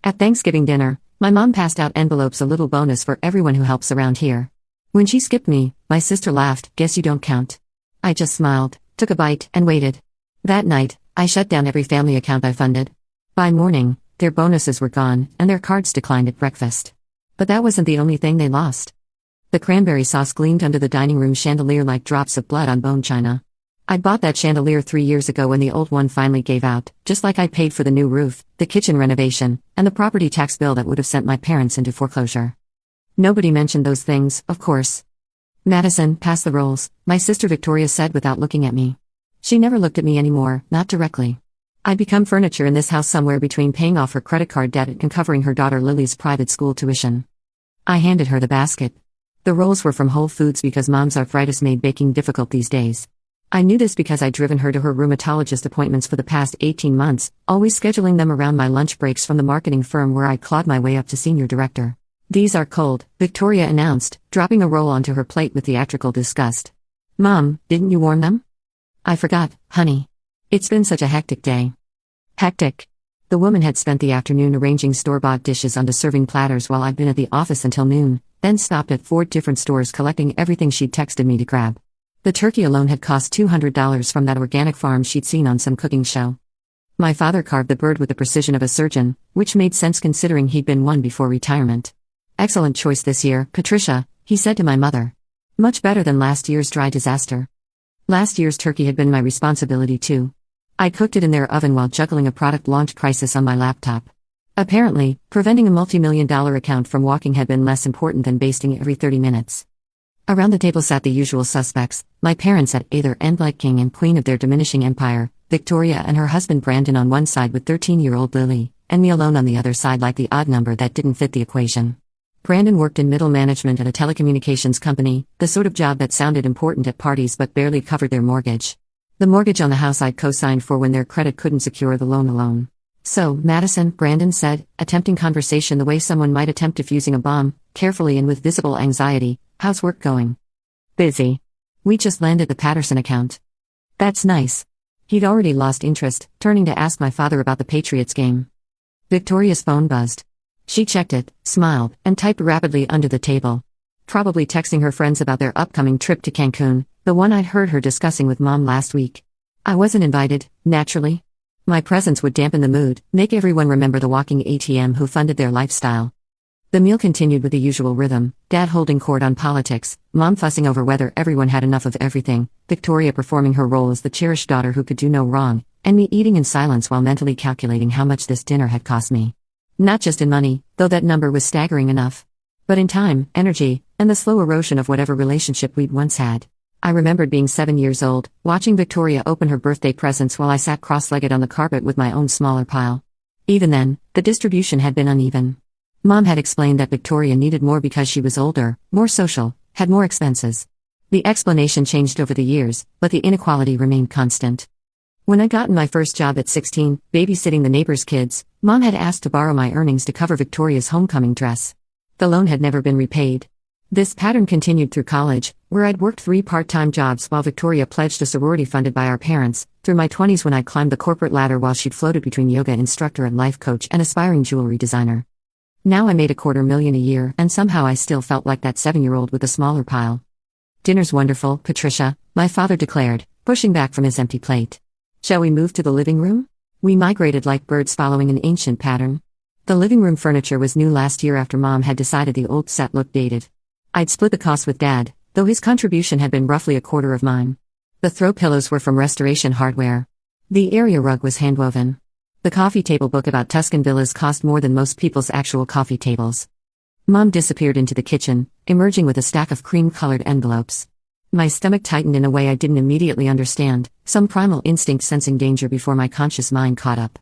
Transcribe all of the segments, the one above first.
At Thanksgiving dinner, my mom passed out envelopes, a little bonus for everyone who helps around here. When she skipped me, my sister laughed, "Guess you don't count." I just smiled, took a bite, and waited. That night, I shut down every family account I funded. By morning, their bonuses were gone, and their cards declined at breakfast. But that wasn't the only thing they lost. The cranberry sauce gleamed under the dining room chandelier like drops of blood on bone china. I bought that chandelier 3 years ago when the old one finally gave out, just like I paid for the new roof, the kitchen renovation, and the property tax bill that would have sent my parents into foreclosure. Nobody mentioned those things, of course. "Madison, pass the rolls," my sister Victoria said without looking at me. She never looked at me anymore, not directly. I'd become furniture in this house, somewhere between paying off her credit card debt and covering her daughter Lily's private school tuition. I handed her the basket. The rolls were from Whole Foods because mom's arthritis made baking difficult these days. I knew this because I'd driven her to her rheumatologist appointments for the past 18 months, always scheduling them around my lunch breaks from the marketing firm where I'd clawed my way up to senior director. "These are cold," Victoria announced, dropping a roll onto her plate with theatrical disgust. "Mom, didn't you warm them?" "I forgot, honey. It's been such a hectic day." Hectic. The woman had spent the afternoon arranging store-bought dishes onto serving platters while I'd been at the office until noon, then stopped at 4 different stores collecting everything she'd texted me to grab. The turkey alone had cost $200 from that organic farm she'd seen on some cooking show. My father carved the bird with the precision of a surgeon, which made sense considering he'd been one before retirement. "Excellent choice this year, Patricia," he said to my mother. "Much better than last year's dry disaster." Last year's turkey had been my responsibility too. I cooked it in their oven while juggling a product launch crisis on my laptop. Apparently, preventing a multi-million-dollar account from walking had been less important than basting every 30 minutes. Around the table sat the usual suspects, my parents at either end like king and queen of their diminishing empire, Victoria and her husband Brandon on one side with 13-year-old Lily, and me alone on the other side like the odd number that didn't fit the equation. Brandon worked in middle management at a telecommunications company, the sort of job that sounded important at parties but barely covered their mortgage. The mortgage on the house I'd co-signed for when their credit couldn't secure the loan alone. "So, Madison," Brandon said, attempting conversation the way someone might attempt defusing a bomb, carefully and with visible anxiety, "how's work going?" "Busy. We just landed the Patterson account." "That's nice." He'd already lost interest, turning to ask my father about the Patriots game. Victoria's phone buzzed. She checked it, smiled, and typed rapidly under the table. Probably texting her friends about their upcoming trip to Cancun, the one I'd heard her discussing with Mom last week. I wasn't invited, naturally. My presence would dampen the mood, make everyone remember the walking ATM who funded their lifestyle. The meal continued with the usual rhythm, Dad holding court on politics, Mom fussing over whether everyone had enough of everything, Victoria performing her role as the cherished daughter who could do no wrong, and me eating in silence while mentally calculating how much this dinner had cost me. Not just in money, though that number was staggering enough, but in time, energy, and the slow erosion of whatever relationship we'd once had. I remembered being 7 years old, watching Victoria open her birthday presents while I sat cross-legged on the carpet with my own smaller pile. Even then, the distribution had been uneven. Mom had explained that Victoria needed more because she was older, more social, had more expenses. The explanation changed over the years, but the inequality remained constant. When I'd gotten my first job at 16, babysitting the neighbors' kids, Mom had asked to borrow my earnings to cover Victoria's homecoming dress. The loan had never been repaid. This pattern continued through college, where I'd worked 3 part-time jobs while Victoria pledged a sorority funded by our parents, through my 20s when I'd climbed the corporate ladder while she'd floated between yoga instructor and life coach and aspiring jewelry designer. Now I made $250,000 a year and somehow I still felt like that 7-year-old with a smaller pile. "Dinner's wonderful, Patricia," my father declared, pushing back from his empty plate. "Shall we move to the living room?" We migrated like birds following an ancient pattern. The living room furniture was new last year after Mom had decided the old set looked dated. I'd split the cost with Dad, though his contribution had been roughly a quarter of mine. The throw pillows were from Restoration Hardware. The area rug was handwoven. The coffee table book about Tuscan villas cost more than most people's actual coffee tables. Mom disappeared into the kitchen, emerging with a stack of cream-colored envelopes. My stomach tightened in a way I didn't immediately understand, some primal instinct sensing danger before my conscious mind caught up.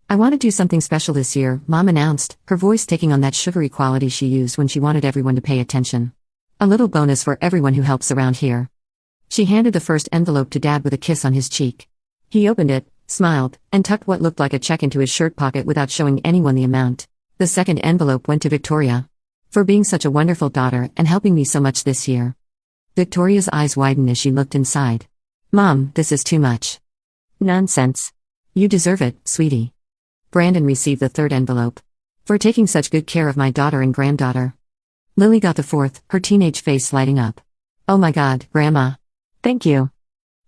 "I want to do something special this year," Mom announced, her voice taking on that sugary quality she used when she wanted everyone to pay attention. "A little bonus for everyone who helps around here." She handed the first envelope to Dad with a kiss on his cheek. He opened it, smiled, and tucked what looked like a check into his shirt pocket without showing anyone the amount. The second envelope went to Victoria. "For being such a wonderful daughter and helping me so much this year." Victoria's eyes widened as she looked inside. "Mom, this is too much." "Nonsense. You deserve it, sweetie." Brandon received the third envelope. for taking such good care of my daughter and granddaughter. Lily got the fourth, her teenage face lighting up. Oh my God, Grandma. Thank you.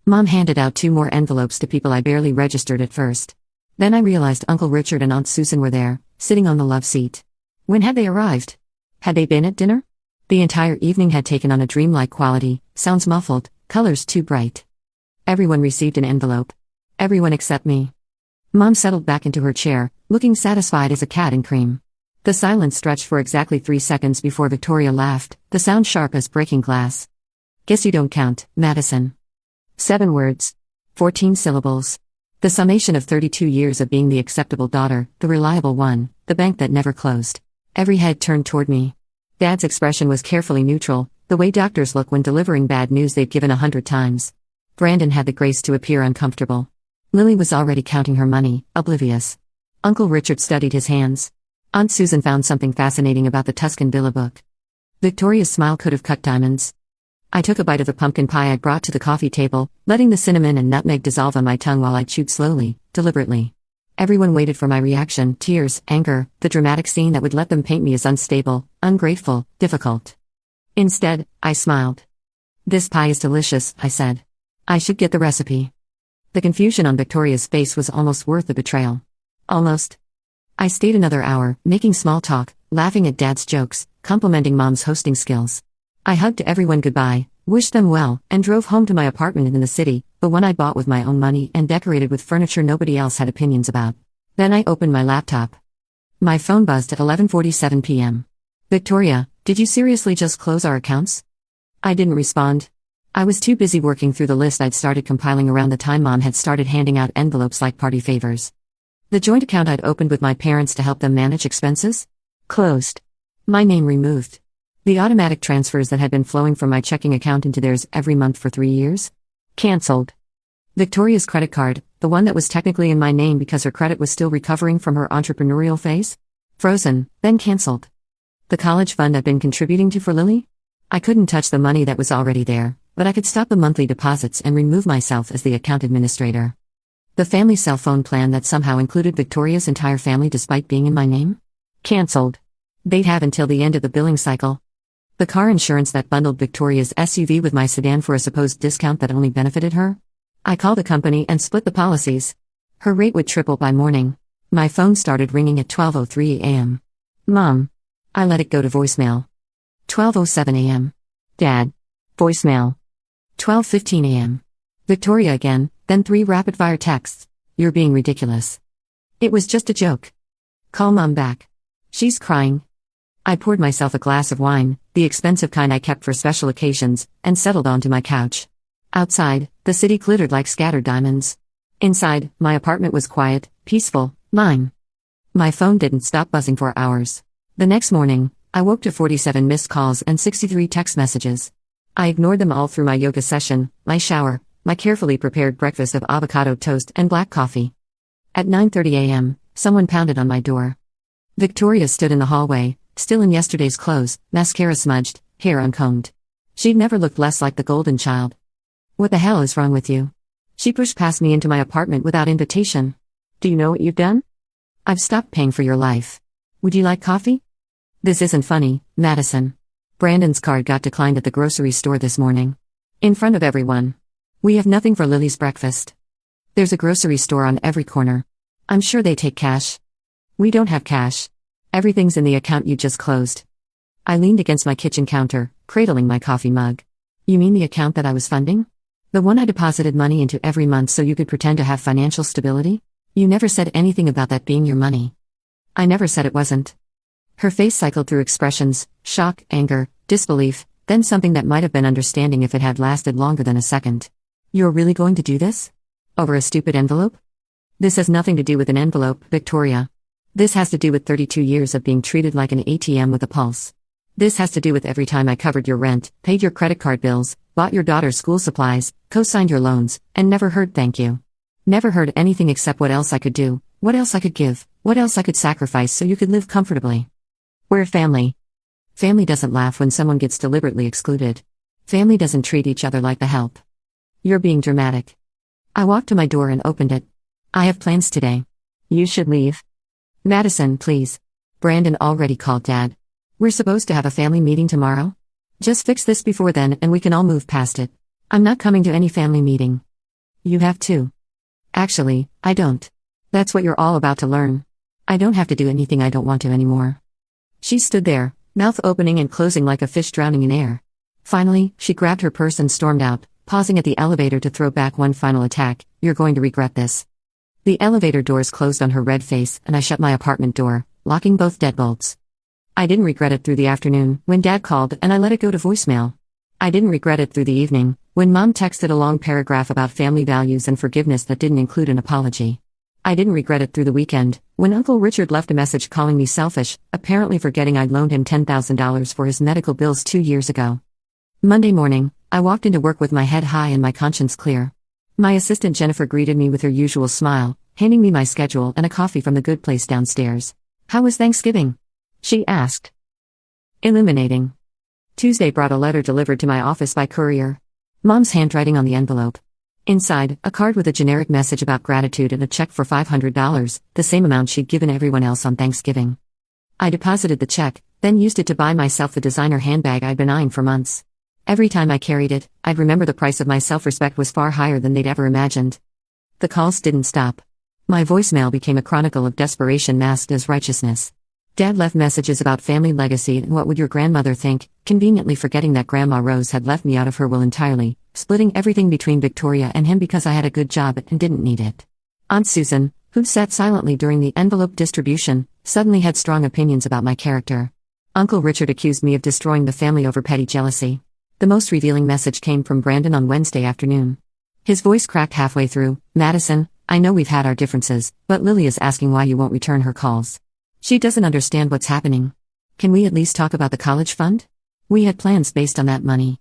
Mom handed out 2 more envelopes to people I barely registered at first. Then I realized Uncle Richard and Aunt Susan were there, sitting on the love seat. When had they arrived? Had they been at dinner? The entire evening had taken on a dreamlike quality, sounds muffled, colors too bright. Everyone received an envelope. Everyone except me. Mom settled back into her chair, looking satisfied as a cat in cream. The silence stretched for exactly 3 seconds before Victoria laughed, the sound sharp as breaking glass. Guess you don't count, Madison. 7 words. 14 syllables. The summation of 32 years of being the acceptable daughter, the reliable one, the bank that never closed. Every head turned toward me. Dad's expression was carefully neutral, the way doctors look when delivering bad news they've given 100 times. Brandon had the grace to appear uncomfortable. Lily was already counting her money, oblivious. Uncle Richard studied his hands. Aunt Susan found something fascinating about the Tuscan Villa book. Victoria's smile could have cut diamonds. I took a bite of the pumpkin pie I'd brought to the coffee table, letting the cinnamon and nutmeg dissolve on my tongue while I chewed slowly, deliberately. Everyone waited for my reaction, tears, anger, the dramatic scene that would let them paint me as unstable, ungrateful, difficult. Instead, I smiled. This pie is delicious, I said. I should get the recipe. The confusion on Victoria's face was almost worth the betrayal. Almost. I stayed another hour, making small talk, laughing at Dad's jokes, complimenting Mom's hosting skills. I hugged everyone goodbye, wished them well, and drove home to my apartment in the city, the one I bought with my own money and decorated with furniture nobody else had opinions about. Then I opened my laptop. My phone buzzed at 11:47 p.m. Victoria, did you seriously just close our accounts? I didn't respond. I was too busy working through the list I'd started compiling around the time Mom had started handing out envelopes like party favors. The joint account I'd opened with my parents to help them manage expenses? Closed. My name removed. The automatic transfers that had been flowing from my checking account into theirs every month for 3 years? Cancelled. Victoria's credit card, the one that was technically in my name because her credit was still recovering from her entrepreneurial phase? Frozen, then cancelled. The college fund I'd been contributing to for Lily? I couldn't touch the money that was already there, but I could stop the monthly deposits and remove myself as the account administrator. The family cell phone plan that somehow included Victoria's entire family despite being in my name? Cancelled. They'd have until the end of the billing cycle. The car insurance that bundled Victoria's SUV with my sedan for a supposed discount that only benefited her? I called the company and split the policies. Her rate would triple by morning. My phone started ringing at 12:03 a.m. Mom. I let it go to voicemail. 12:07 a.m. Dad. Voicemail. 12:15 a.m. Victoria again, then 3 rapid-fire texts. You're being ridiculous. It was just a joke. Call Mom back. She's crying. I poured myself a glass of wine, the expensive kind I kept for special occasions, and settled onto my couch. Outside, the city glittered like scattered diamonds. Inside, my apartment was quiet, peaceful, mine. My phone didn't stop buzzing for hours. The next morning, I woke to 47 missed calls and 63 text messages. I ignored them all through my yoga session, my shower, my carefully prepared breakfast of avocado toast and black coffee. At 9:30 a.m., someone pounded on my door. Victoria stood in the hallway, still in yesterday's clothes, mascara smudged, hair uncombed. She'd never looked less like the golden child. What the hell is wrong with you? She pushed past me into my apartment without invitation. Do you know what you've done? I've stopped paying for your life. Would you like coffee? This isn't funny, Madison. Brandon's card got declined at the grocery store this morning. In front of everyone. We have nothing for Lily's breakfast. There's a grocery store on every corner. I'm sure they take cash. We don't have cash. Everything's in the account you just closed. I leaned against my kitchen counter, cradling my coffee mug. You mean the account that I was funding? The one I deposited money into every month so you could pretend to have financial stability? You never said anything about that being your money. I never said it wasn't. Her face cycled through expressions, shock, anger, disbelief, then something that might have been understanding if it had lasted longer than a second. You're really going to do this? Over a stupid envelope? This has nothing to do with an envelope, Victoria. This has to do with 32 years of being treated like an ATM with a pulse. This has to do with every time I covered your rent, paid your credit card bills, bought your daughter's school supplies, co-signed your loans, and never heard thank you. Never heard anything except what else I could do, what else I could give, what else I could sacrifice so you could live comfortably. We're family. Family doesn't laugh when someone gets deliberately excluded. Family doesn't treat each other like the help. You're being dramatic. I walked to my door and opened it. I have plans today. You should leave. Madison, please. Brandon already called Dad. We're supposed to have a family meeting tomorrow? Just fix this before then and we can all move past it. I'm not coming to any family meeting. You have to. Actually, I don't. That's what you're all about to learn. I don't have to do anything I don't want to anymore. She stood there, mouth opening and closing like a fish drowning in air. Finally, she grabbed her purse and stormed out, pausing at the elevator to throw back one final attack. You're going to regret this. The elevator doors closed on her red face and I shut my apartment door, locking both deadbolts. I didn't regret it through the afternoon, when Dad called and I let it go to voicemail. I didn't regret it through the evening, when Mom texted a long paragraph about family values and forgiveness that didn't include an apology. I didn't regret it through the weekend, when Uncle Richard left a message calling me selfish, apparently forgetting I'd loaned him $10,000 for his medical bills 2 years ago. Monday morning, I walked into work with my head high and my conscience clear. My assistant Jennifer greeted me with her usual smile, handing me my schedule and a coffee from the good place downstairs. How was Thanksgiving? She asked. Illuminating. Tuesday brought a letter delivered to my office by courier. Mom's handwriting on the envelope. Inside, a card with a generic message about gratitude and a check for $500, the same amount she'd given everyone else on Thanksgiving. I deposited the check, then used it to buy myself the designer handbag I'd been eyeing for months. Every time I carried it, I'd remember the price of my self-respect was far higher than they'd ever imagined. The calls didn't stop. My voicemail became a chronicle of desperation masked as righteousness. Dad left messages about family legacy and what would your grandmother think, conveniently forgetting that Grandma Rose had left me out of her will entirely, splitting everything between Victoria and him because I had a good job and didn't need it. Aunt Susan, who'd sat silently during the envelope distribution, suddenly had strong opinions about my character. Uncle Richard accused me of destroying the family over petty jealousy. The most revealing message came from Brandon on Wednesday afternoon. His voice cracked halfway through. Madison, I know we've had our differences, but Lily is asking why you won't return her calls. She doesn't understand what's happening. Can we at least talk about the college fund? We had plans based on that money.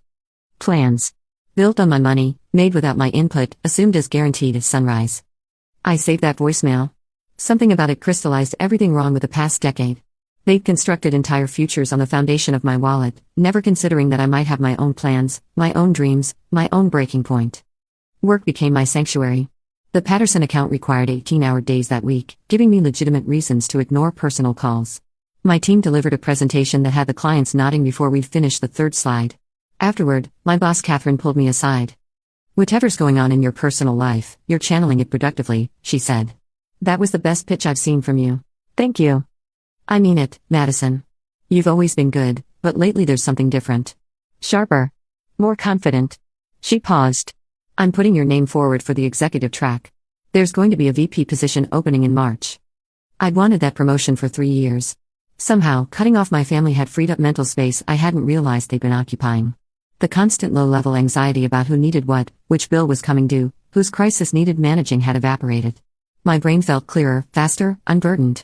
Plans. Built on my money, made without my input, assumed as guaranteed as sunrise. I saved that voicemail. Something about it crystallized everything wrong with the past decade. They'd constructed entire futures on the foundation of my wallet, never considering that I might have my own plans, my own dreams, my own breaking point. Work became my sanctuary. The Patterson account required 18-hour days that week, giving me legitimate reasons to ignore personal calls. My team delivered a presentation that had the clients nodding before we'd finished the third slide. Afterward, my boss Catherine pulled me aside. Whatever's going on in your personal life, you're channeling it productively, she said. That was the best pitch I've seen from you. Thank you. I mean it, Madison. You've always been good, but lately there's something different. Sharper. More confident. She paused. I'm putting your name forward for the executive track. There's going to be a VP position opening in March. I'd wanted that promotion for 3 years. Somehow, cutting off my family had freed up mental space I hadn't realized they'd been occupying. The constant low-level anxiety about who needed what, which bill was coming due, whose crisis needed managing had evaporated. My brain felt clearer, faster, unburdened.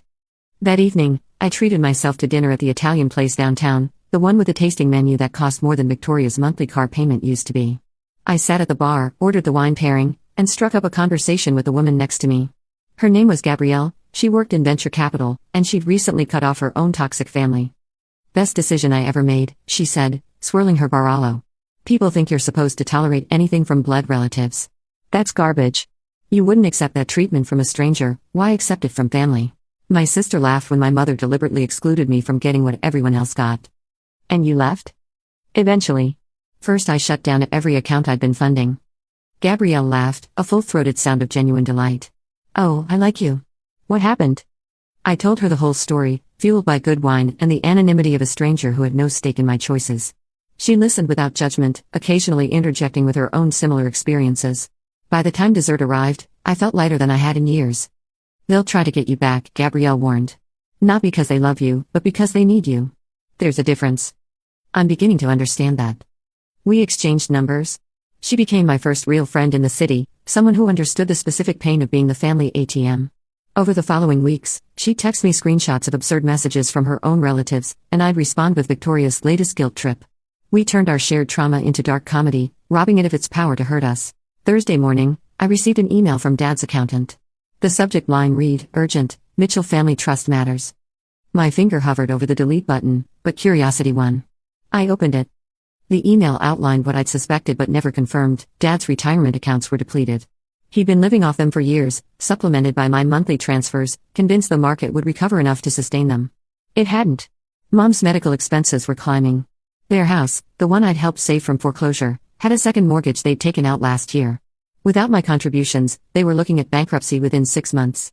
That evening, I treated myself to dinner at the Italian place downtown, the one with a tasting menu that cost more than Victoria's monthly car payment used to be. I sat at the bar, ordered the wine pairing, and struck up a conversation with the woman next to me. Her name was Gabrielle, she worked in venture capital, and she'd recently cut off her own toxic family. Best decision I ever made, she said, swirling her Barolo. People think you're supposed to tolerate anything from blood relatives. That's garbage. You wouldn't accept that treatment from a stranger, why accept it from family? My sister laughed when my mother deliberately excluded me from getting what everyone else got. And you left? Eventually. First I shut down every account I'd been funding. Gabrielle laughed, a full-throated sound of genuine delight. Oh, I like you. What happened? I told her the whole story, fueled by good wine and the anonymity of a stranger who had no stake in my choices. She listened without judgment, occasionally interjecting with her own similar experiences. By the time dessert arrived, I felt lighter than I had in years. They'll try to get you back, Gabrielle warned. Not because they love you, but because they need you. There's a difference. I'm beginning to understand that. We exchanged numbers. She became my first real friend in the city, someone who understood the specific pain of being the family ATM. Over the following weeks, she'd text me screenshots of absurd messages from her own relatives, and I'd respond with Victoria's latest guilt trip. We turned our shared trauma into dark comedy, robbing it of its power to hurt us. Thursday morning, I received an email from Dad's accountant. The subject line read, Urgent, Mitchell Family Trust Matters. My finger hovered over the delete button, but curiosity won. I opened it. The email outlined what I'd suspected but never confirmed. Dad's retirement accounts were depleted. He'd been living off them for years, supplemented by my monthly transfers, convinced the market would recover enough to sustain them. It hadn't. Mom's medical expenses were climbing. Their house, the one I'd helped save from foreclosure, had a second mortgage they'd taken out last year. Without my contributions, they were looking at bankruptcy within 6 months.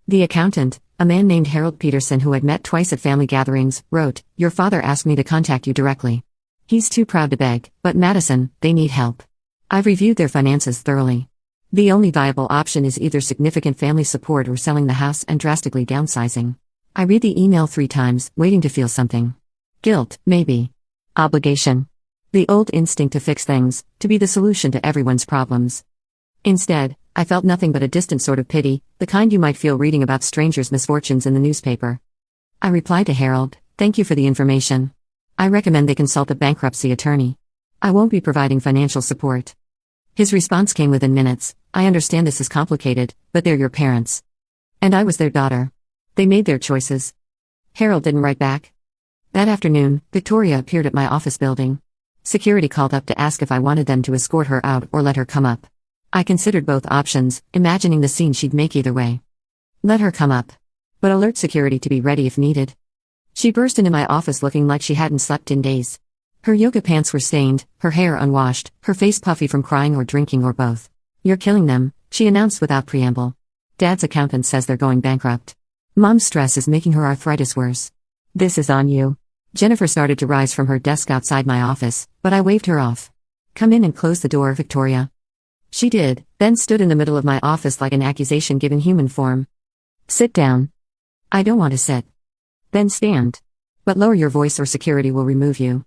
The accountant, a man named Harold Peterson who I'd met twice at family gatherings, wrote, "Your father asked me to contact you directly. He's too proud to beg, but Madison, they need help. I've reviewed their finances thoroughly. The only viable option is either significant family support or selling the house and drastically downsizing." I read the email 3 times, waiting to feel something. Guilt, maybe. Obligation. The old instinct to fix things, to be the solution to everyone's problems. Instead, I felt nothing but a distant sort of pity, the kind you might feel reading about strangers' misfortunes in the newspaper. I replied to Harold, "Thank you for the information. I recommend they consult a bankruptcy attorney. I won't be providing financial support." His response came within minutes, "I understand this is complicated, but they're your parents." And I was their daughter. They made their choices. Harold didn't write back. That afternoon, Victoria appeared at my office building. Security called up to ask if I wanted them to escort her out or let her come up. I considered both options, imagining the scene she'd make either way. Let her come up. But alert security to be ready if needed. She burst into my office looking like she hadn't slept in days. Her yoga pants were stained, her hair unwashed, her face puffy from crying or drinking or both. "You're killing them," she announced without preamble. "Dad's accountant says they're going bankrupt. Mom's stress is making her arthritis worse. This is on you." Jennifer started to rise from her desk outside my office, but I waved her off. "Come in and close the door, Victoria." She did, then stood in the middle of my office like an accusation given human form. "Sit down." "I don't want to sit." "Then stand. But lower your voice or security will remove you."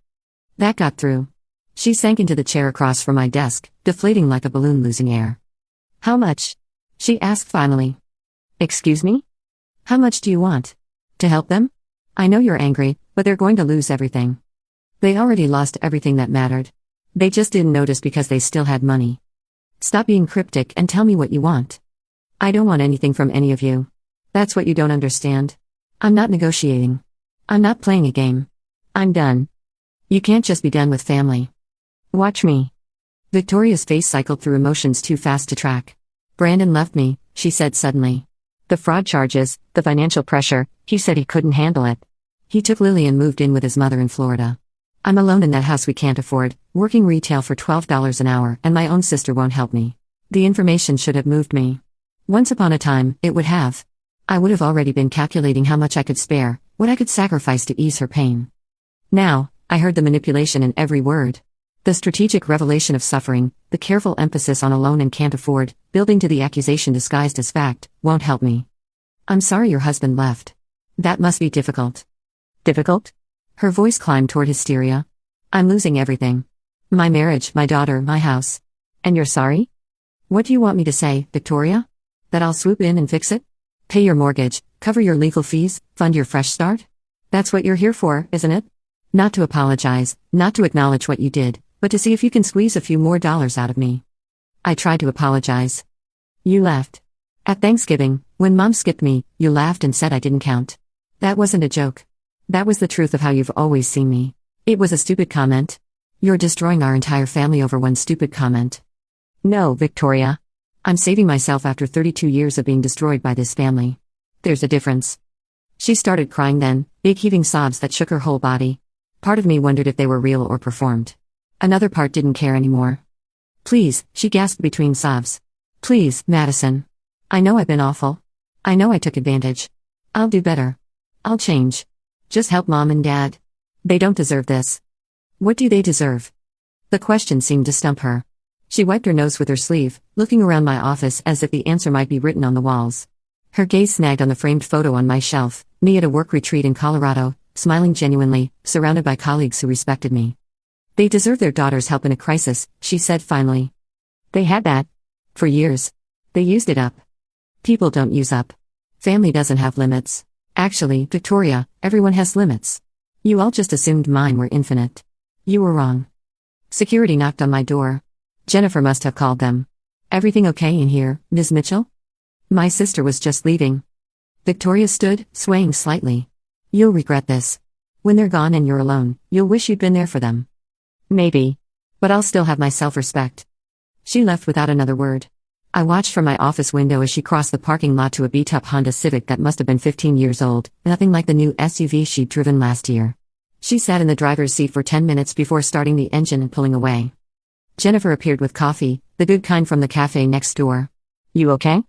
That got through. She sank into the chair across from my desk, deflating like a balloon losing air. "How much?" she asked finally. "Excuse me? How much do you want? To help them? I know you're angry, but they're going to lose everything. They already lost everything that mattered. They just didn't notice because they still had money. Stop being cryptic and tell me what you want." "I don't want anything from any of you. That's what you don't understand. I'm not negotiating. I'm not playing a game. I'm done. You can't just be done with family. Watch me." Victoria's face cycled through emotions too fast to track. "Brandon left me," she said suddenly. "The fraud charges, the financial pressure, he said he couldn't handle it. He took Lily and moved in with his mother in Florida. I'm alone in that house we can't afford, working retail for $12 an hour, and my own sister won't help me. The information should have moved me. Once upon a time, it would have. I would have already been calculating how much I could spare, what I could sacrifice to ease her pain. Now, I heard the manipulation in every word. The strategic revelation of suffering, the careful emphasis on alone and can't afford, building to the accusation disguised as fact, won't help me. I'm sorry your husband left. That must be difficult." "Difficult?" Her voice climbed toward hysteria. "I'm losing everything. My marriage, my daughter, my house. And you're sorry? What do you want me to say, Victoria? That I'll swoop in and fix it? Pay your mortgage, cover your legal fees, fund your fresh start? That's what you're here for, isn't it? Not to apologize, not to acknowledge what you did, but to see if you can squeeze a few more dollars out of me." I tried to apologize. "You laughed. At Thanksgiving, when Mom skipped me, you laughed and said I didn't count. That wasn't a joke. That was the truth of how you've always seen me. It was a stupid comment. You're destroying our entire family over one stupid comment." "No, Victoria. I'm saving myself after 32 years of being destroyed by this family. There's a difference." She started crying then, big heaving sobs that shook her whole body. Part of me wondered if they were real or performed. Another part didn't care anymore. "Please," she gasped between sobs. "Please, Madison. I know I've been awful. I know I took advantage. I'll do better. I'll change. Just help Mom and Dad. They don't deserve this." "What do they deserve?" The question seemed to stump her. She wiped her nose with her sleeve, looking around my office as if the answer might be written on the walls. Her gaze snagged on the framed photo on my shelf, me at a work retreat in Colorado, smiling genuinely, surrounded by colleagues who respected me. "They deserve their daughter's help in a crisis," she said finally. "They had that. For years. They used it up. People don't use up. Family doesn't have limits. Actually, Victoria, everyone has limits. You all just assumed mine were infinite. You were wrong." Security knocked on my door. Jennifer must have called them. "Everything okay in here, Ms. Mitchell?" My sister was just leaving. Victoria stood, swaying slightly. "You'll regret this. When they're gone and you're alone, you'll wish you'd been there for them." "Maybe. But I'll still have my self-respect." She left without another word. I watched from my office window as she crossed the parking lot to a beat-up Honda Civic that must have been 15 years old, nothing like the new SUV she'd driven last year. She sat in the driver's seat for 10 minutes before starting the engine and pulling away. Jennifer appeared with coffee, the good kind from the cafe next door. "You okay?"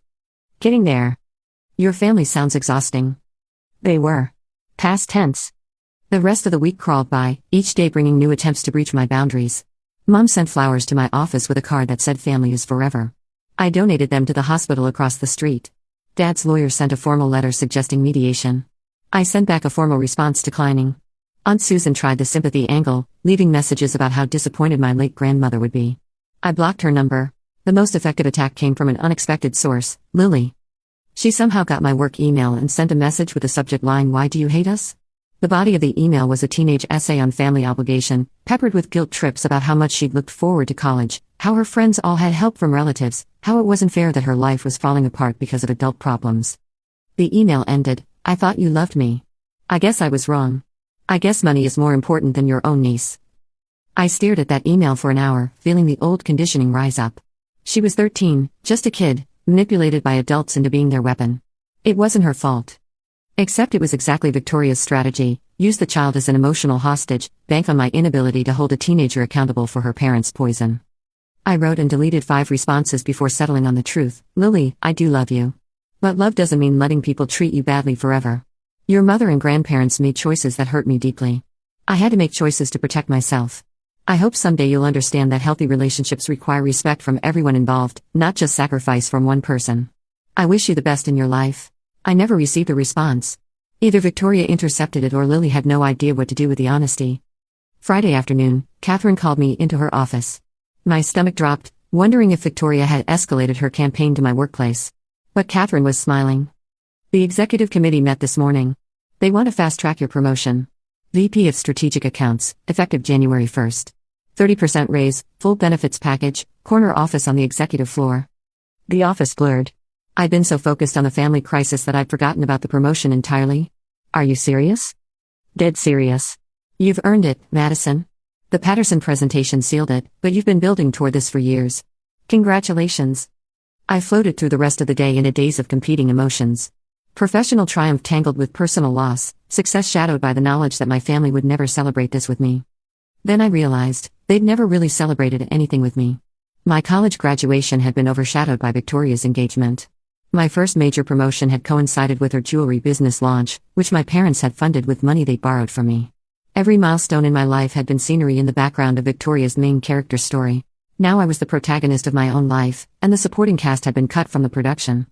"Getting there." "Your family sounds exhausting." They were. Past tense. The rest of the week crawled by, each day bringing new attempts to breach my boundaries. Mom sent flowers to my office with a card that said family is forever. I donated them to the hospital across the street. Dad's lawyer sent a formal letter suggesting mediation. I sent back a formal response declining. Aunt Susan tried the sympathy angle, leaving messages about how disappointed my late grandmother would be. I blocked her number. The most effective attack came from an unexpected source, Lily. She somehow got my work email and sent a message with the subject line, "Why do you hate us?" The body of the email was a teenage essay on family obligation, peppered with guilt trips about how much she'd looked forward to college, how her friends all had help from relatives, how it wasn't fair that her life was falling apart because of adult problems. The email ended, "I thought you loved me. I guess I was wrong. I guess money is more important than your own niece." I stared at that email for an hour, feeling the old conditioning rise up. She was 13, just a kid, manipulated by adults into being their weapon. It wasn't her fault. Except it was exactly Victoria's strategy: use the child as an emotional hostage, bank on my inability to hold a teenager accountable for her parents' poison. I wrote and deleted 5 responses before settling on the truth. "Lily, I do love you. But love doesn't mean letting people treat you badly forever. Your mother and grandparents made choices that hurt me deeply. I had to make choices to protect myself. I hope someday you'll understand that healthy relationships require respect from everyone involved, not just sacrifice from one person. I wish you the best in your life." I never received a response. Either Victoria intercepted it or Lily had no idea what to do with the honesty. Friday afternoon, Catherine called me into her office. My stomach dropped, wondering if Victoria had escalated her campaign to my workplace. But Catherine was smiling. "The executive committee met this morning. They want to fast-track your promotion. VP of Strategic Accounts, effective January 1st. 30% raise, full benefits package, corner office on the executive floor." The office blurred. I'd been so focused on the family crisis that I'd forgotten about the promotion entirely. "Are you serious?" "Dead serious. You've earned it, Madison. The Patterson presentation sealed it, but you've been building toward this for years. Congratulations." I floated through the rest of the day in a daze of competing emotions. Professional triumph tangled with personal loss, success shadowed by the knowledge that my family would never celebrate this with me. Then I realized, they'd never really celebrated anything with me. My college graduation had been overshadowed by Victoria's engagement. My first major promotion had coincided with her jewelry business launch, which my parents had funded with money they borrowed from me. Every milestone in my life had been scenery in the background of Victoria's main character story. Now I was the protagonist of my own life, and the supporting cast had been cut from the production.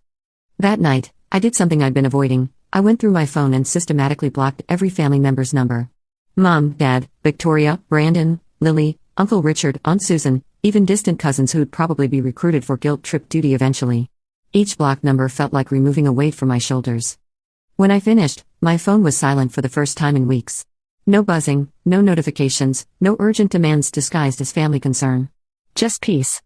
That night, I did something I'd been avoiding. I went through my phone and systematically blocked every family member's number. Mom, Dad, Victoria, Brandon, Lily, Uncle Richard, Aunt Susan, even distant cousins who'd probably be recruited for guilt trip duty eventually. Each blocked number felt like removing a weight from my shoulders. When I finished, my phone was silent for the first time in weeks. No buzzing, no notifications, no urgent demands disguised as family concern. Just peace.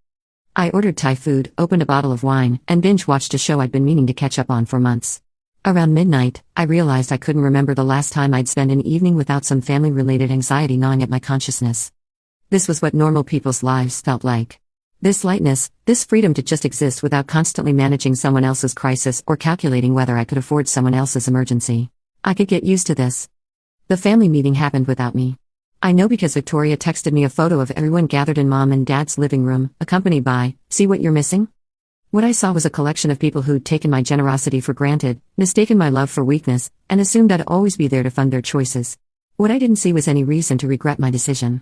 I ordered Thai food, opened a bottle of wine, and binge-watched a show I'd been meaning to catch up on for months. Around midnight, I realized I couldn't remember the last time I'd spent an evening without some family-related anxiety gnawing at my consciousness. This was what normal people's lives felt like. This lightness, this freedom to just exist without constantly managing someone else's crisis or calculating whether I could afford someone else's emergency. I could get used to this. The family meeting happened without me. I know because Victoria texted me a photo of everyone gathered in Mom and Dad's living room, accompanied by, "See what you're missing?" What I saw was a collection of people who'd taken my generosity for granted, mistaken my love for weakness, and assumed I'd always be there to fund their choices. What I didn't see was any reason to regret my decision.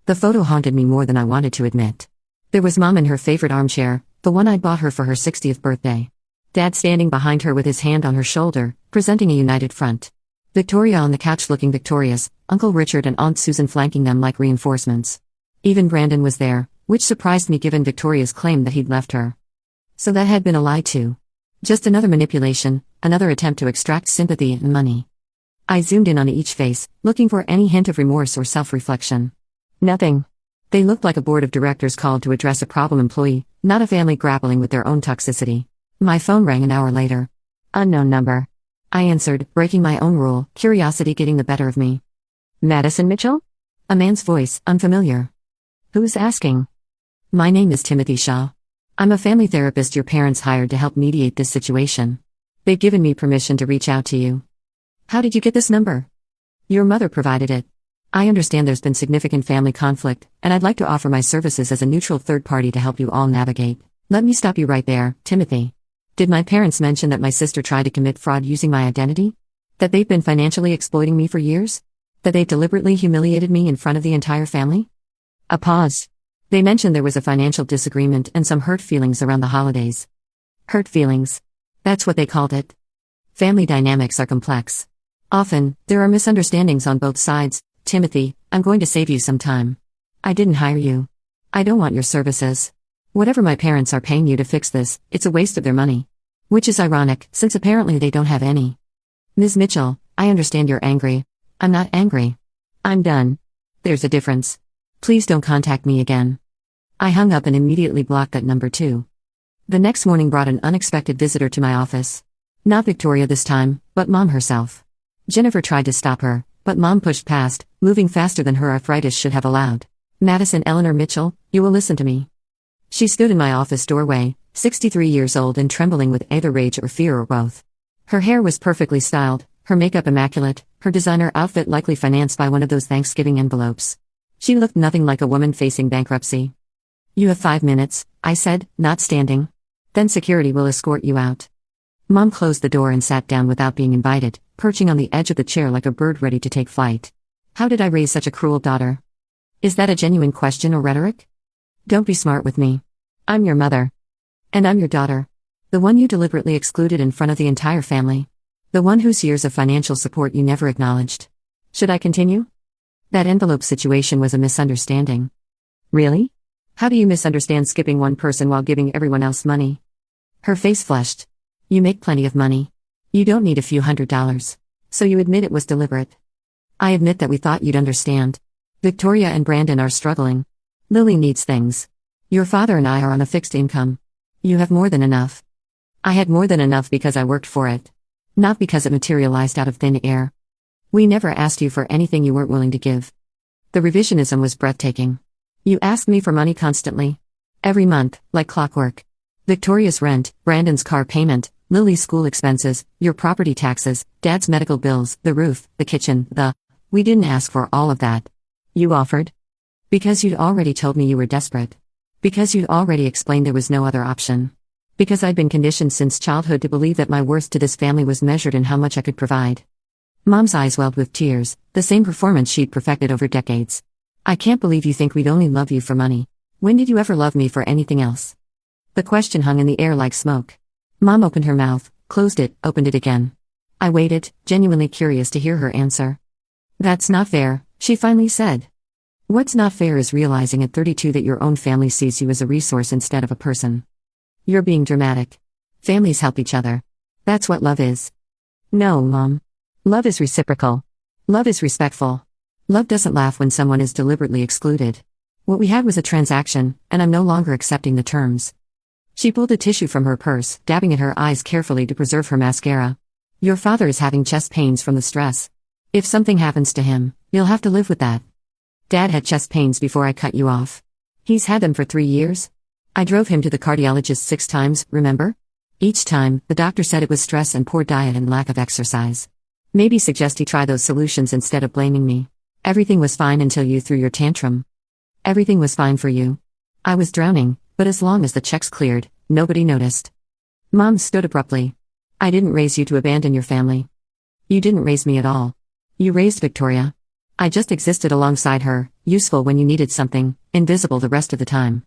The photo haunted me more than I wanted to admit. There was Mom in her favorite armchair, the one I'd bought her for her 60th birthday. Dad standing behind her with his hand on her shoulder, presenting a united front. Victoria on the couch looking victorious, Uncle Richard and Aunt Susan flanking them like reinforcements. Even Brandon was there, which surprised me given Victoria's claim that he'd left her. So that had been a lie too. Just another manipulation, another attempt to extract sympathy and money. I zoomed in on each face, looking for any hint of remorse or self-reflection. Nothing. They looked like a board of directors called to address a problem employee, not a family grappling with their own toxicity. My phone rang an hour later. Unknown number. I answered, breaking my own rule, curiosity getting the better of me. "Madison Mitchell?" A man's voice, unfamiliar. "Who's asking?" "My name is Timothy Shaw." I'm a family therapist your parents hired to help mediate this situation. They've given me permission to reach out to you. How did you get this number? Your mother provided it. I understand there's been significant family conflict, and I'd like to offer my services as a neutral third party to help you all navigate. Let me stop you right there, Timothy. Did my parents mention that my sister tried to commit fraud using my identity? That they've been financially exploiting me for years? That they've deliberately humiliated me in front of the entire family? A pause. They mentioned there was a financial disagreement and some hurt feelings around the holidays. Hurt feelings. That's what they called it. Family dynamics are complex. Often, there are misunderstandings on both sides. Timothy, I'm going to save you some time. I didn't hire you. I don't want your services. Whatever my parents are paying you to fix this, it's a waste of their money. Which is ironic, since apparently they don't have any. Ms. Mitchell, I understand you're angry. I'm not angry. I'm done. There's a difference. Please don't contact me again. I hung up and immediately blocked that number too. The next morning brought an unexpected visitor to my office. Not Victoria this time, but Mom herself. Jennifer tried to stop her, but Mom pushed past, moving faster than her arthritis should have allowed. Madison Eleanor Mitchell, you will listen to me. She stood in my office doorway, 63 years old and trembling with either rage or fear or both. Her hair was perfectly styled, her makeup immaculate, her designer outfit likely financed by one of those Thanksgiving envelopes. She looked nothing like a woman facing bankruptcy. You have 5 minutes, I said, not standing. Then security will escort you out. Mom closed the door and sat down without being invited, perching on the edge of the chair like a bird ready to take flight. How did I raise such a cruel daughter? Is that a genuine question or rhetoric? Don't be smart with me. I'm your mother. And I'm your daughter. The one you deliberately excluded in front of the entire family. The one whose years of financial support you never acknowledged. Should I continue? That envelope situation was a misunderstanding. Really? How do you misunderstand skipping one person while giving everyone else money? Her face flushed. You make plenty of money. You don't need a few $100s. So you admit it was deliberate. I admit that we thought you'd understand. Victoria and Brandon are struggling. Lily needs things. Your father and I are on a fixed income. You have more than enough. I had more than enough because I worked for it. Not because it materialized out of thin air. We never asked you for anything you weren't willing to give. The revisionism was breathtaking. You asked me for money constantly. Every month, like clockwork. Victoria's rent, Brandon's car payment, Lily's school expenses, your property taxes, Dad's medical bills, the roof, the kitchen, We didn't ask for all of that. You offered. Because you'd already told me you were desperate. Because you'd already explained there was no other option. Because I'd been conditioned since childhood to believe that my worth to this family was measured in how much I could provide. Mom's eyes welled with tears, the same performance she'd perfected over decades. I can't believe you think we'd only love you for money. When did you ever love me for anything else? The question hung in the air like smoke. Mom opened her mouth, closed it, opened it again. I waited, genuinely curious to hear her answer. That's not fair, she finally said. What's not fair is realizing at 32 that your own family sees you as a resource instead of a person. You're being dramatic. Families help each other. That's what love is. No, Mom. Love is reciprocal. Love is respectful. Love doesn't laugh when someone is deliberately excluded. What we had was a transaction, and I'm no longer accepting the terms. She pulled a tissue from her purse, dabbing at her eyes carefully to preserve her mascara. Your father is having chest pains from the stress. If something happens to him, you'll have to live with that. Dad had chest pains before I cut you off. He's had them for 3 years. I drove him to the cardiologist 6 times, remember? Each time, the doctor said it was stress and poor diet and lack of exercise. Maybe suggest he try those solutions instead of blaming me. Everything was fine until you threw your tantrum. Everything was fine for you. I was drowning, but as long as the checks cleared, nobody noticed. Mom stood abruptly. I didn't raise you to abandon your family. You didn't raise me at all. You raised Victoria. I just existed alongside her, useful when you needed something, invisible the rest of the time.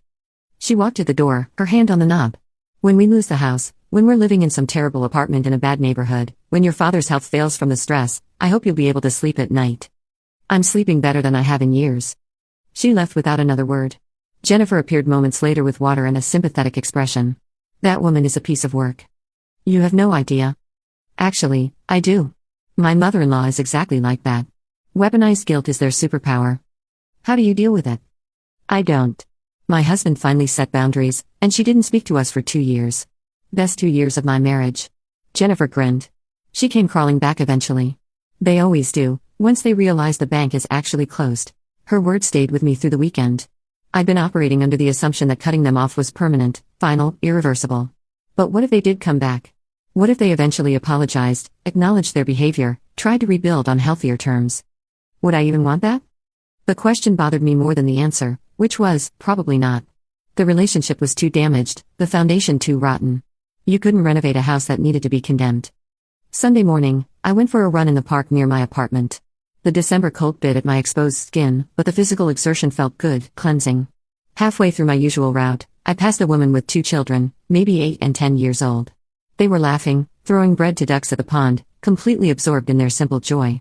She walked to the door, her hand on the knob. When we lose the house, when we're living in some terrible apartment in a bad neighborhood, when your father's health fails from the stress, I hope you'll be able to sleep at night. I'm sleeping better than I have in years. She left without another word. Jennifer appeared moments later with water and a sympathetic expression. That woman is a piece of work. You have no idea. Actually, I do. My mother-in-law is exactly like that. Weaponized guilt is their superpower. How do you deal with it? I don't. My husband finally set boundaries, and she didn't speak to us for 2 years. Best 2 years of my marriage. Jennifer grinned. She came crawling back eventually. They always do, once they realize the bank is actually closed. Her word stayed with me through the weekend. I'd been operating under the assumption that cutting them off was permanent, final, irreversible. But what if they did come back? What if they eventually apologized, acknowledged their behavior, tried to rebuild on healthier terms? Would I even want that? The question bothered me more than the answer, which was, probably not. The relationship was too damaged, the foundation too rotten. You couldn't renovate a house that needed to be condemned. Sunday morning, I went for a run in the park near my apartment. The December cold bit at my exposed skin, but the physical exertion felt good, cleansing. Halfway through my usual route, I passed a woman with 2 children, maybe 8 and 10 years old. They were laughing, throwing bread to ducks at the pond, completely absorbed in their simple joy.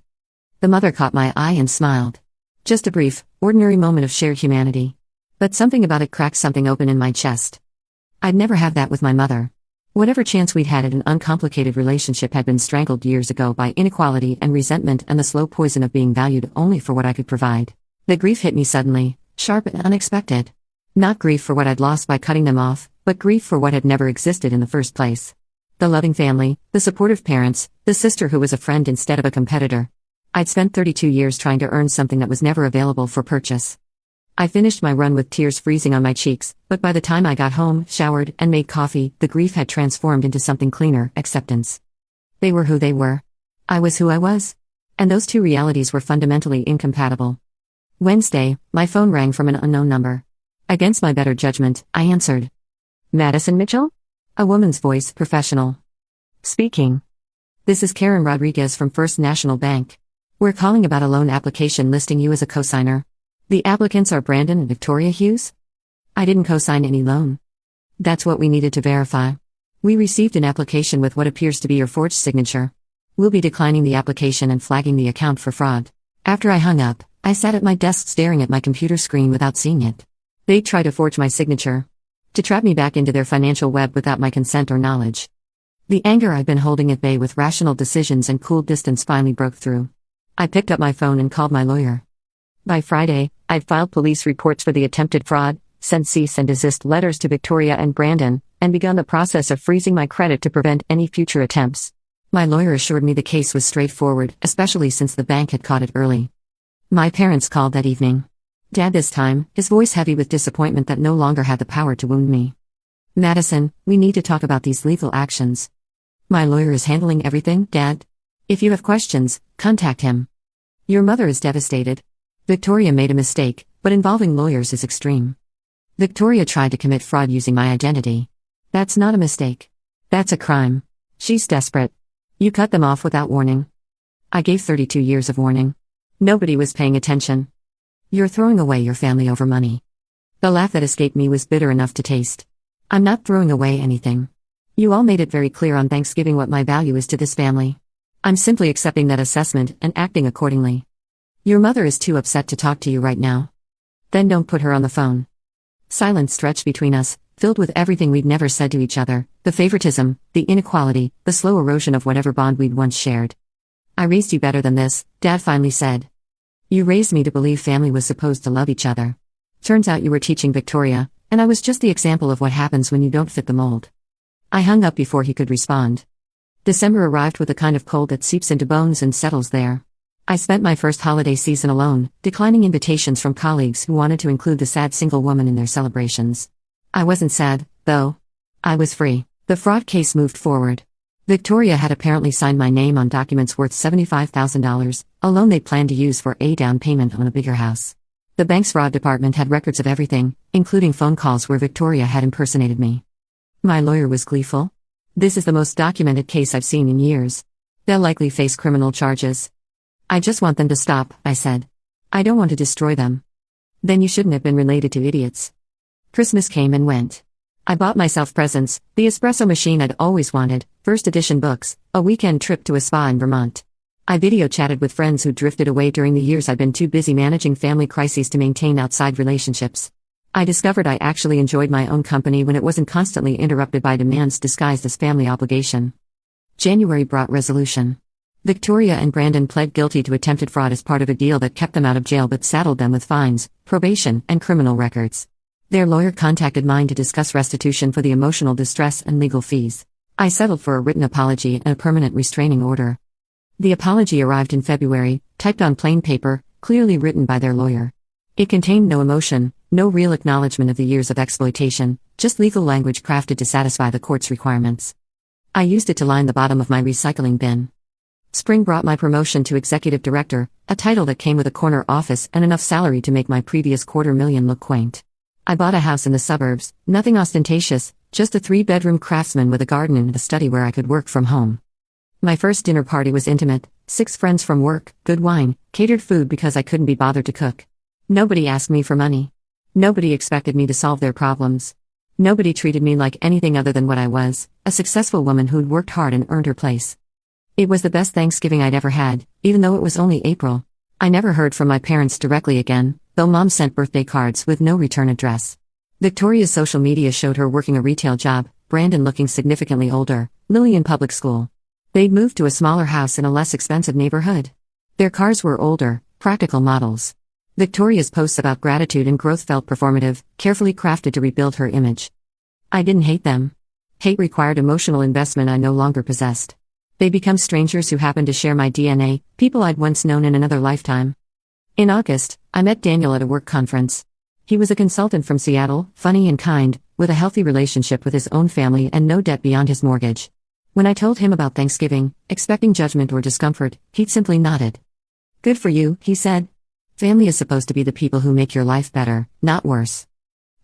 The mother caught my eye and smiled. Just a brief, ordinary moment of shared humanity. But something about it cracked something open in my chest. I'd never have that with my mother. Whatever chance we'd had at an uncomplicated relationship had been strangled years ago by inequality and resentment and the slow poison of being valued only for what I could provide. The grief hit me suddenly, sharp and unexpected. Not grief for what I'd lost by cutting them off, but grief for what had never existed in the first place. The loving family, the supportive parents, the sister who was a friend instead of a competitor. I'd spent 32 years trying to earn something that was never available for purchase. I finished my run with tears freezing on my cheeks, but by the time I got home, showered, and made coffee, the grief had transformed into something cleaner: acceptance. They were who they were. I was who I was. And those two realities were fundamentally incompatible. Wednesday, my phone rang from an unknown number. Against my better judgment, I answered. Madison Mitchell? A woman's voice, professional. Speaking. This is Karen Rodriguez from First National Bank. We're calling about a loan application listing you as a cosigner. The applicants are Brandon and Victoria Hughes? I didn't cosign any loan. That's what we needed to verify. We received an application with what appears to be your forged signature. We'll be declining the application and flagging the account for fraud. After I hung up, I sat at my desk staring at my computer screen without seeing it. They'd try to forge my signature. To trap me back into their financial web without my consent or knowledge. The anger I'd been holding at bay with rational decisions and cool distance finally broke through. I picked up my phone and called my lawyer. By Friday, I'd filed police reports for the attempted fraud, sent cease and desist letters to Victoria and Brandon, and begun the process of freezing my credit to prevent any future attempts. My lawyer assured me the case was straightforward, especially since the bank had caught it early. My parents called that evening. Dad this time, his voice heavy with disappointment that no longer had the power to wound me. Madison, we need to talk about these legal actions. My lawyer is handling everything, Dad. If you have questions, contact him. Your mother is devastated. Victoria made a mistake, but involving lawyers is extreme. Victoria tried to commit fraud using my identity. That's not a mistake. That's a crime. She's desperate. You cut them off without warning. I gave 32 years of warning. Nobody was paying attention. You're throwing away your family over money. The laugh that escaped me was bitter enough to taste. I'm not throwing away anything. You all made it very clear on Thanksgiving what my value is to this family. I'm simply accepting that assessment and acting accordingly. Your mother is too upset to talk to you right now. Then don't put her on the phone. Silence stretched between us, filled with everything we'd never said to each other, the favoritism, the inequality, the slow erosion of whatever bond we'd once shared. I raised you better than this, Dad finally said. You raised me to believe family was supposed to love each other. Turns out you were teaching Victoria, and I was just the example of what happens when you don't fit the mold. I hung up before he could respond. December arrived with a kind of cold that seeps into bones and settles there. I spent my first holiday season alone, declining invitations from colleagues who wanted to include the sad single woman in their celebrations. I wasn't sad, though. I was free. The fraud case moved forward. Victoria had apparently signed my name on documents worth $75,000, a loan they planned to use for a down payment on a bigger house. The bank's fraud department had records of everything, including phone calls where Victoria had impersonated me. My lawyer was gleeful. This is the most documented case I've seen in years. They'll likely face criminal charges. I just want them to stop, I said. I don't want to destroy them. Then you shouldn't have been related to idiots. Christmas came and went. I bought myself presents, the espresso machine I'd always wanted, first edition books, a weekend trip to a spa in Vermont. I video chatted with friends who drifted away during the years I'd been too busy managing family crises to maintain outside relationships. I discovered I actually enjoyed my own company when it wasn't constantly interrupted by demands disguised as family obligation. January brought resolution. Victoria and Brandon pled guilty to attempted fraud as part of a deal that kept them out of jail but saddled them with fines, probation, and criminal records. Their lawyer contacted mine to discuss restitution for the emotional distress and legal fees. I settled for a written apology and a permanent restraining order. The apology arrived in February, typed on plain paper, clearly written by their lawyer. It contained no emotion, No real acknowledgement of the years of exploitation, just legal language crafted to satisfy the court's requirements. I used it to line the bottom of my recycling bin. Spring brought my promotion to executive director, a title that came with a corner office and enough salary to make my previous $250,000 look quaint. I bought a house in the suburbs, nothing ostentatious, just a 3-bedroom craftsman with a garden and a study where I could work from home. My first dinner party was intimate, 6 friends from work, good wine, catered food because I couldn't be bothered to cook. Nobody asked me for money. Nobody expected me to solve their problems. Nobody treated me like anything other than what I was, a successful woman who'd worked hard and earned her place. It was the best Thanksgiving I'd ever had, even though it was only April. I never heard from my parents directly again, though Mom sent birthday cards with no return address. Victoria's social media showed her working a retail job, Brandon looking significantly older, Lily in public school. They'd moved to a smaller house in a less expensive neighborhood. Their cars were older, practical models. Victoria's posts about gratitude and growth felt performative, carefully crafted to rebuild her image. I didn't hate them. Hate required emotional investment I no longer possessed. They become strangers who happened to share my DNA, people I'd once known in another lifetime. In August, I met Daniel at a work conference. He was a consultant from Seattle, funny and kind, with a healthy relationship with his own family and no debt beyond his mortgage. When I told him about Thanksgiving, expecting judgment or discomfort, he'd simply nodded. "Good for you," he said. "Family is supposed to be the people who make your life better, not worse."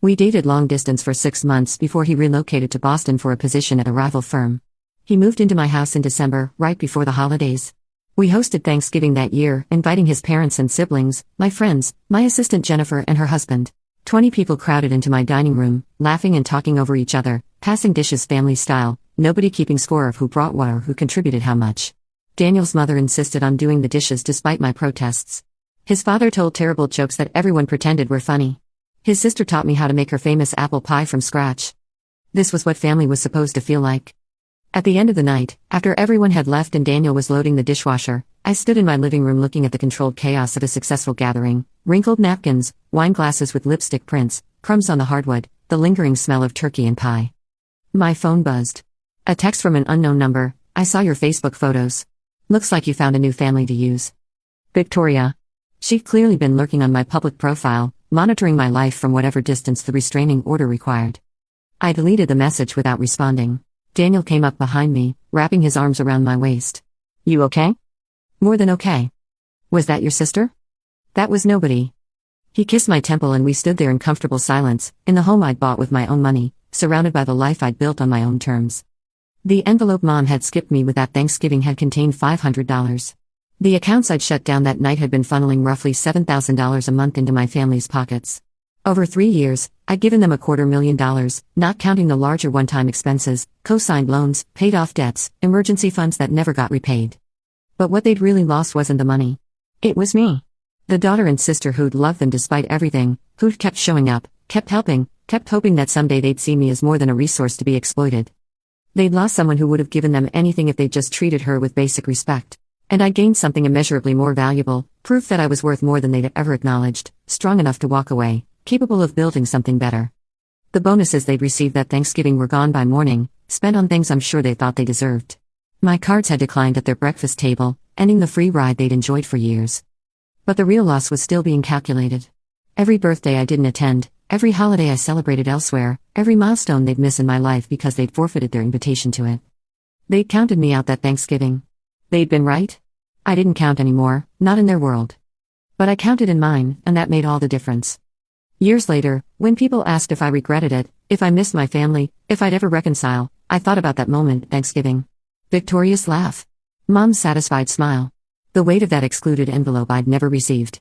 We dated long distance for 6 months before he relocated to Boston for a position at a rival firm. He moved into my house in December, right before the holidays. We hosted Thanksgiving that year, inviting his parents and siblings, my friends, my assistant Jennifer and her husband. 20 people crowded into my dining room, laughing and talking over each other, passing dishes family style, nobody keeping score of who brought what or who contributed how much. Daniel's mother insisted on doing the dishes despite my protests. His father told terrible jokes that everyone pretended were funny. His sister taught me how to make her famous apple pie from scratch. This was what family was supposed to feel like. At the end of the night, after everyone had left and Daniel was loading the dishwasher, I stood in my living room looking at the controlled chaos of a successful gathering: wrinkled napkins, wine glasses with lipstick prints, crumbs on the hardwood, the lingering smell of turkey and pie. My phone buzzed. A text from an unknown number: "I saw your Facebook photos. Looks like you found a new family to use." Victoria. She'd clearly been lurking on my public profile, monitoring my life from whatever distance the restraining order required. I deleted the message without responding. Daniel came up behind me, wrapping his arms around my waist. "You okay?" "More than okay." "Was that your sister?" "That was nobody." He kissed my temple and we stood there in comfortable silence, in the home I'd bought with my own money, surrounded by the life I'd built on my own terms. The envelope Mom had skipped me with that Thanksgiving had contained $500. The accounts I'd shut down that night had been funneling roughly $7,000 a month into my family's pockets. Over 3 years, I'd given them $250,000, not counting the larger one-time expenses, co-signed loans, paid-off debts, emergency funds that never got repaid. But what they'd really lost wasn't the money. It was me. The daughter and sister who'd loved them despite everything, who'd kept showing up, kept helping, kept hoping that someday they'd see me as more than a resource to be exploited. They'd lost someone who would have given them anything if they'd just treated her with basic respect. And I gained something immeasurably more valuable, proof that I was worth more than they'd ever acknowledged, strong enough to walk away, capable of building something better. The bonuses they'd received that Thanksgiving were gone by morning, spent on things I'm sure they thought they deserved. My cards had declined at their breakfast table, ending the free ride they'd enjoyed for years. But the real loss was still being calculated. Every birthday I didn't attend, every holiday I celebrated elsewhere, every milestone they'd miss in my life because they'd forfeited their invitation to it. They'd counted me out that Thanksgiving. They'd been right. I didn't count anymore, not in their world. But I counted in mine, and that made all the difference. Years later, when people asked if I regretted it, if I missed my family, if I'd ever reconcile, I thought about that moment, Thanksgiving. Victoria's laugh. Mom's satisfied smile. The weight of that excluded envelope I'd never received.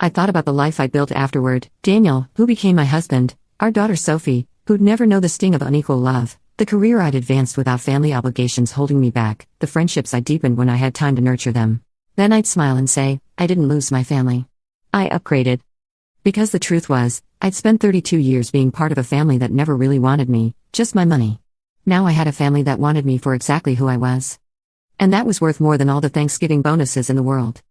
I thought about the life I built afterward: Daniel, who became my husband, our daughter Sophie, who'd never know the sting of unequal love, the career I'd advanced without family obligations holding me back, the friendships I deepened when I had time to nurture them. Then I'd smile and say, I didn't lose my family. I upgraded. Because the truth was, I'd spent 32 years being part of a family that never really wanted me, just my money. Now I had a family that wanted me for exactly who I was. And that was worth more than all the Thanksgiving bonuses in the world.